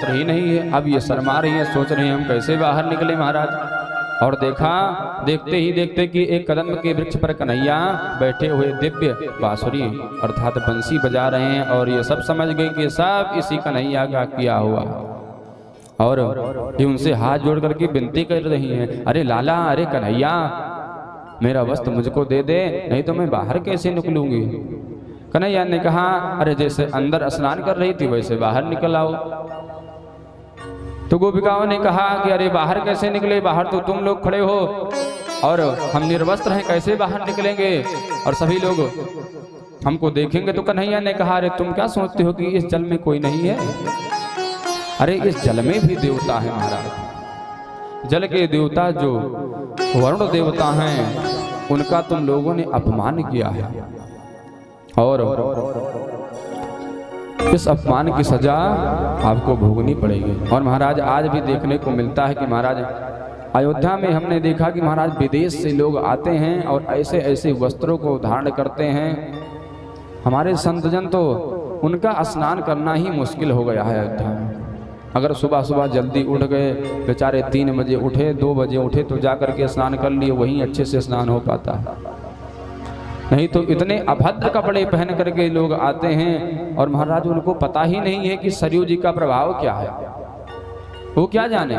वस्त्र ही नहीं है। अब ये शर्मा रही है, सोच रहे हैं हम कैसे बाहर निकले महाराज। और देखा, देखते ही देखते कि एक कदम के वृक्ष पर कन्हैया बैठे हुए दिव्य बांसुरी अर्थात बंसी बजा रहे हैं। और ये सब समझ गए कि सब इसी कन्हैया का किया हुआ। और ये उनसे हाथ जोड़ करके विनती कर रही हैं, अरे लाला, अरे कन्हैया, मेरा वस्त्र मुझको दे दे, नहीं तो मैं बाहर कैसे निकलूंगी। कन्हैया ने कहा, अरे जैसे अंदर स्नान कर रही थी वैसे बाहर निकल आओ। तो गोपिकाओं ने कहा कि अरे बाहर कैसे निकले, बाहर तो तुम लोग खड़े हो और हम निर्वस्त्र हैं, कैसे बाहर निकलेंगे और सभी लोग हमको देखेंगे। तो कन्हैया ने कहा, अरे तुम क्या सोचते हो कि इस जल में कोई नहीं है? अरे इस जल में भी देवता है महाराज। जल के देवता जो वरुण देवता हैं उनका तुम लोगों ने अपमान किया है और इस अपमान की सजा आपको भोगनी पड़ेगी। और महाराज आज भी देखने को मिलता है कि महाराज अयोध्या में हमने देखा कि महाराज विदेश से लोग आते हैं और ऐसे ऐसे वस्त्रों को धारण करते हैं। हमारे संतजन तो उनका स्नान करना ही मुश्किल हो गया है अयोध्या में। अगर सुबह सुबह जल्दी उठ गए, बेचारे 3 बजे उठे, 2 बजे उठे तो जा करके स्नान कर लिए, वहीं अच्छे से स्नान हो पाता है। नहीं तो इतने अभद्र कपड़े पहन करके लोग आते हैं और महाराज उनको पता ही नहीं है कि सरयू जी का प्रभाव क्या है। वो क्या जाने,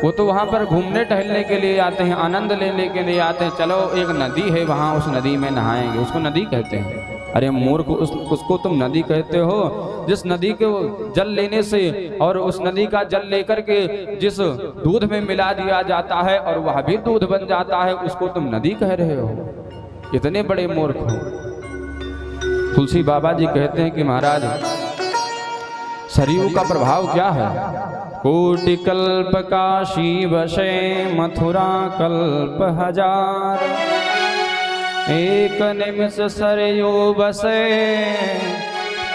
वो तो वहाँ पर घूमने टहलने के लिए आते हैं, आनंद लेने के लिए आते हैं। चलो एक नदी है वहाँ, उस नदी में नहाएंगे, उसको नदी कहते हैं। अरे मूर्ख, उसको तुम नदी कहते हो जिस नदी को जल लेने से और उस नदी का जल लेकर के जिस दूध में मिला दिया जाता है और वह भी दूध बन जाता है, उसको तुम नदी कह रहे हो। इतने बड़े मूर्ख हो। तुलसी बाबा जी कहते हैं कि महाराज सरयू का प्रभाव क्या है। कोटि कल्प काशी बसे, मथुरा कल्प हजार, एक निमिष सरयू बसे,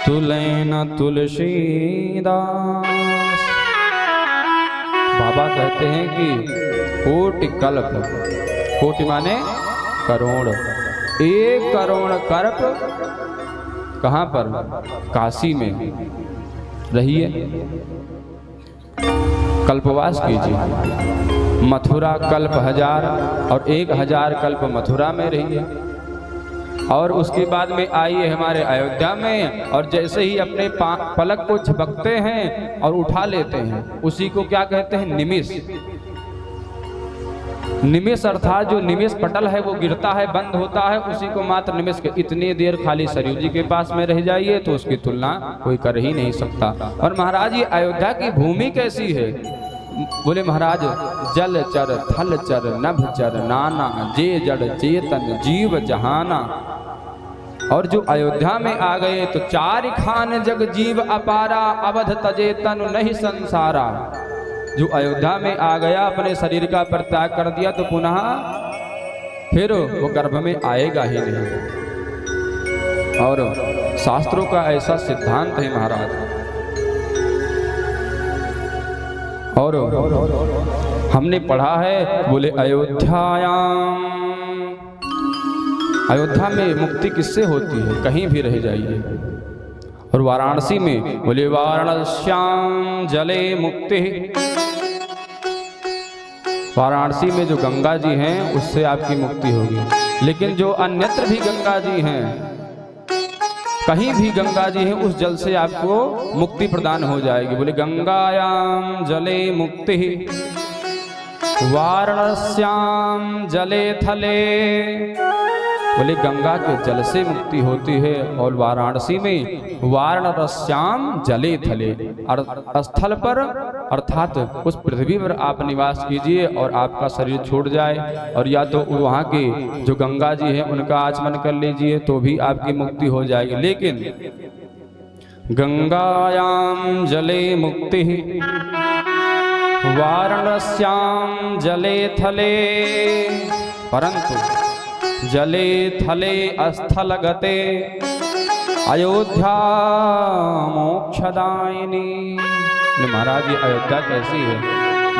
तुले न तुलसीदास। बाबा कहते हैं कि कोटि कल्प, कोटि माने करोड़, 1 करोड़ कल्प कहाँ पर? काशी में रहिए, कल्पवास कीजिए। मथुरा कल्प 1000 और 1000 कल्प मथुरा में रहिए। और उसके बाद में आइए हमारे अयोध्या में और जैसे ही अपने पलक को झपकते हैं और उठा लेते हैं, उसी को क्या कहते हैं? निमिष। निमिष अर्थात जो निमिष पटल है वो गिरता है, बंद होता है, उसी को मात्र निमिष के। इतनी देर खाली सरयू जी के पास में रह जाइए तो उसकी तुलना कोई कर ही नहीं सकता। और महाराज ये अयोध्या की भूमि कैसी है? बोले महाराज जल चर थल चर नभ चर नाना, जे जड़ चेतन जीव जहाना। और जो अयोध्या में आ गए तो 4 खान जग जीव अपारा, अवध तजे तनु नहीं संसारा। जो अयोध्या में आ गया, अपने शरीर का परित्याग कर दिया तो पुनः फिर वो गर्भ में आएगा ही नहीं। और शास्त्रों का ऐसा सिद्धांत है महाराज। और हमने पढ़ा है, बोले अयोध्यायाम, अयोध्या में मुक्ति किससे होती है? कहीं भी रह जाइए। और वाराणसी में बोले वाराणस्याम जले मुक्ति, वाराणसी में जो गंगा जी हैं उससे आपकी मुक्ति होगी। लेकिन जो अन्यत्र भी गंगा जी हैं, कहीं भी गंगा जी हैं, उस जल से आपको मुक्ति प्रदान हो जाएगी। बोले गंगायाम जले मुक्ति, वाराणस्याम जले थले। बोले गंगा के जल से मुक्ति होती है और वाराणसी में वाराणस्याम जले थले, स्थल पर अर्थात उस पृथ्वी पर आप निवास कीजिए और आपका शरीर छूट जाए। और या तो वहाँ के जो गंगा जी हैं उनका आचमन कर लीजिए तो भी आपकी मुक्ति हो जाएगी। लेकिन गंगायाम जले मुक्ति, वाराणस्याम जले थले, परंतु जले थले स्थल गते, अयोध्या मोक्षदायिनी। महाराज ये अयोध्या कैसी है?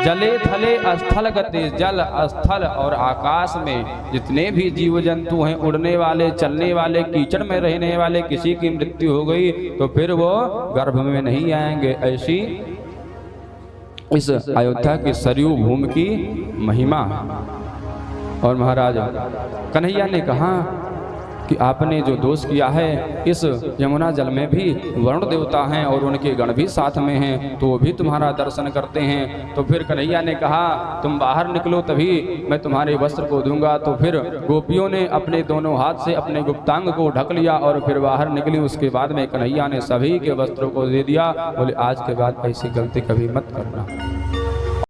जले थले स्थल गते, जल स्थल और आकाश में जितने भी जीव जंतु हैं, उड़ने वाले, चलने वाले, कीचड़ में रहने वाले, किसी की मृत्यु हो गई तो फिर वो गर्भ में नहीं आएंगे। ऐसी इस अयोध्या की सरयू भूमि की महिमा। और महाराज कन्हैया ने कहा कि आपने जो दोष किया है, इस यमुना जल में भी वरुण देवता हैं और उनके गण भी साथ में हैं, तो वो भी तुम्हारा दर्शन करते हैं। तो फिर कन्हैया ने कहा तुम बाहर निकलो तभी मैं तुम्हारे वस्त्र को दूंगा। तो फिर गोपियों ने अपने दोनों हाथ से अपने गुप्तांग को ढक लिया और फिर बाहर निकली। उसके बाद में कन्हैया ने सभी के वस्त्रों को दे दिया। बोले आज के बाद ऐसी गलती कभी मत करना।